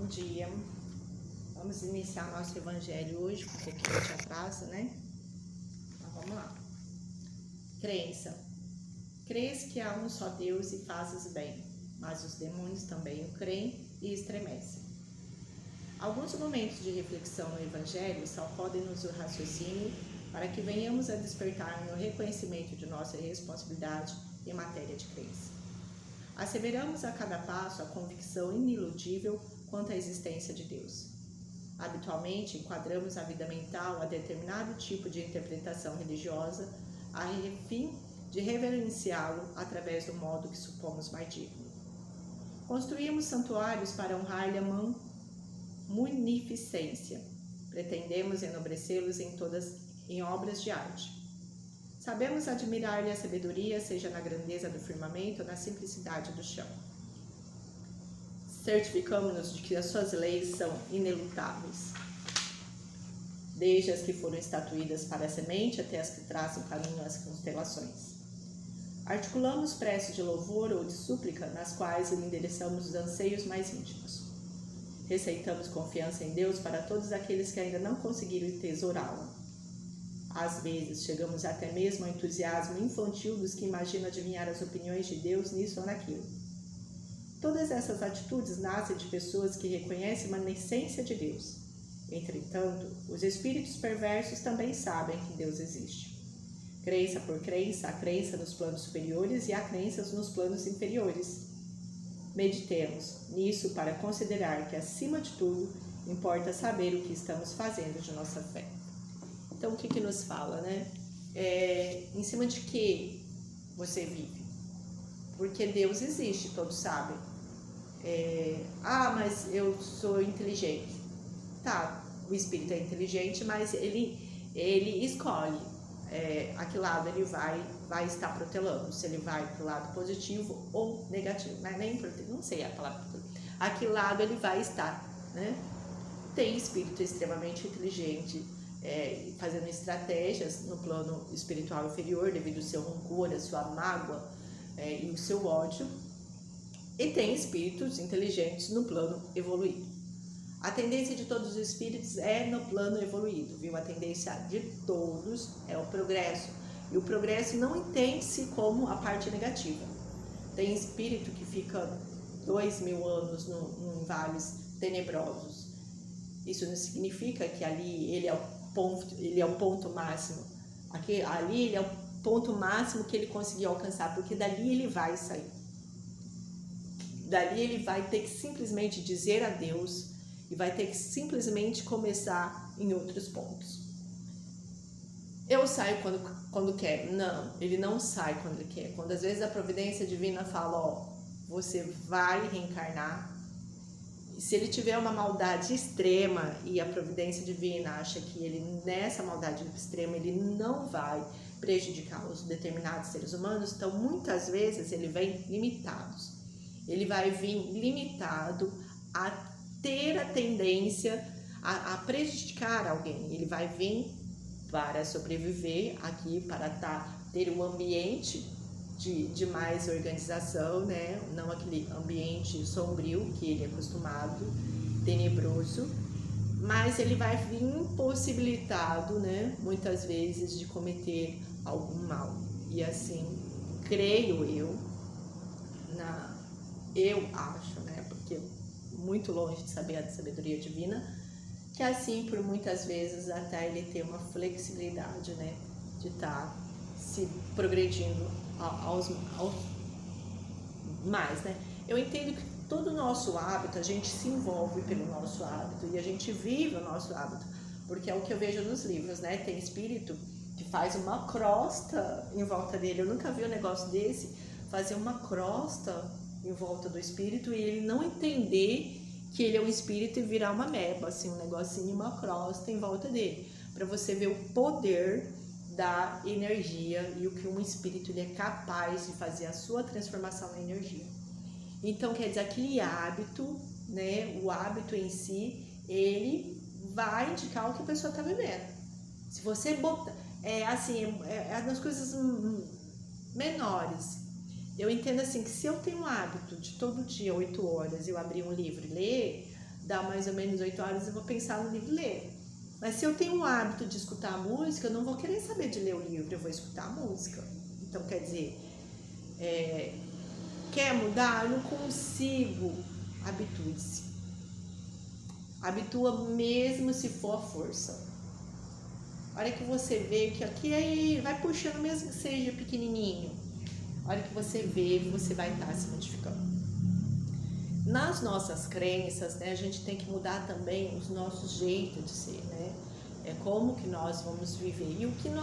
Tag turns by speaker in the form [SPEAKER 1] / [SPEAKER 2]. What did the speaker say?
[SPEAKER 1] Bom dia. Vamos iniciar nosso evangelho hoje, com um pouquinho de atraso, né? Então vamos lá. Crença. Crês que há um só Deus e fazes bem, mas os demônios também o creem e estremecem. Alguns momentos de reflexão no evangelho sacodem-nos o raciocínio para que venhamos a despertar no reconhecimento de nossa responsabilidade em matéria de crença. Asseveramos a cada passo a convicção iniludível quanto à existência de Deus. Habitualmente, enquadramos a vida mental a determinado tipo de interpretação religiosa, a fim de reverenciá-lo através do modo que supomos mais digno. Construímos santuários para honrar-lhe a munificência. Pretendemos enobrecê-los em obras de arte. Sabemos admirar-lhe a sabedoria, seja na grandeza do firmamento ou na simplicidade do chão. Certificamos-nos de que as suas leis são inelutáveis, desde as que foram estatuídas para a semente até as que traçam caminho às constelações. Articulamos preces de louvor ou de súplica, nas quais lhe endereçamos os anseios mais íntimos. Receitamos confiança em Deus para todos aqueles que ainda não conseguiram tesourá-la. Às vezes, chegamos até mesmo ao entusiasmo infantil dos que imaginam adivinhar as opiniões de Deus nisso ou naquilo. Todas essas atitudes nascem de pessoas que reconhecem a essência de Deus. Entretanto, os espíritos perversos também sabem que Deus existe. Crença por crença, há crença nos planos superiores e há crenças nos planos inferiores. Meditemos nisso para considerar que, acima de tudo, importa saber o que estamos fazendo de nossa fé. Então, o que nos fala, né? Em cima de que você vive? Porque Deus existe, todos sabem. Mas eu sou inteligente. Tá, o espírito é inteligente, mas ele escolhe a que lado ele vai estar protelando. Se ele vai para o lado positivo ou negativo. Não sei a palavra. A que lado ele vai estar, né? Tem espírito extremamente inteligente, fazendo estratégias no plano espiritual inferior devido ao seu rancor, a sua mágoa e o seu ódio, e tem espíritos inteligentes no plano evoluído. A tendência de todos os espíritos é no plano evoluído, viu? A tendência de todos é o progresso, e o progresso não entende-se como a parte negativa. Tem espírito que fica 2000 anos em vales tenebrosos. Isso não significa que ali ele é o ponto máximo. Ali ele é o ponto máximo que ele conseguiu alcançar, porque dali ele vai sair. Dali ele vai ter que simplesmente dizer adeus e vai ter que simplesmente começar em outros pontos. Eu saio quando quero. Não, ele não sai quando ele quer. Quando às vezes a providência divina fala, você vai reencarnar. Se ele tiver uma maldade extrema e a providência divina acha que ele, nessa maldade extrema, ele não vai prejudicar os determinados seres humanos, então muitas vezes ele vem limitados. Ele vai vir limitado a ter a tendência a prejudicar alguém. Ele vai vir para sobreviver aqui, para ter um ambiente de mais organização, né? Não aquele ambiente sombrio que ele é acostumado, tenebroso, mas ele vai vir impossibilitado, né? Muitas vezes de cometer algum mal. E assim, creio eu acho, né? Porque muito longe de saber a sabedoria divina, que assim, por muitas vezes, até ele ter uma flexibilidade, né? De estar se progredindo aos mais, né? Eu entendo que todo o nosso hábito, a gente se envolve pelo nosso hábito e a gente vive o nosso hábito, porque é o que eu vejo nos livros, né? Tem espírito que faz uma crosta em volta dele. Eu nunca vi um negócio desse, fazer uma crosta em volta do espírito e ele não entender que ele é um espírito e virar uma meba, assim, um negocinho, uma crosta em volta dele, para você ver o poder da energia e o que um espírito ele é capaz de fazer a sua transformação na energia. Então, quer dizer, aquele hábito, né, o hábito em si, ele vai indicar o que a pessoa está vivendo. Se você botar, nas coisas menores, eu entendo assim que se eu tenho um hábito de todo dia, 8 horas, eu abrir um livro e ler, dá mais ou menos 8 horas, eu vou pensar no livro e ler. Mas se eu tenho o hábito de escutar a música, eu não vou querer saber de ler o livro, eu vou escutar a música. Então, quer dizer, quer mudar? Eu não consigo. Habitue-se. Habitua mesmo se for a força. A hora que você vê que aqui aí vai puxando, mesmo que seja pequenininho. A hora que você vê, você vai estar se modificando. Nas nossas crenças, né, a gente tem que mudar também os nossos jeitos de ser, né? Como que nós vamos viver. E o que nós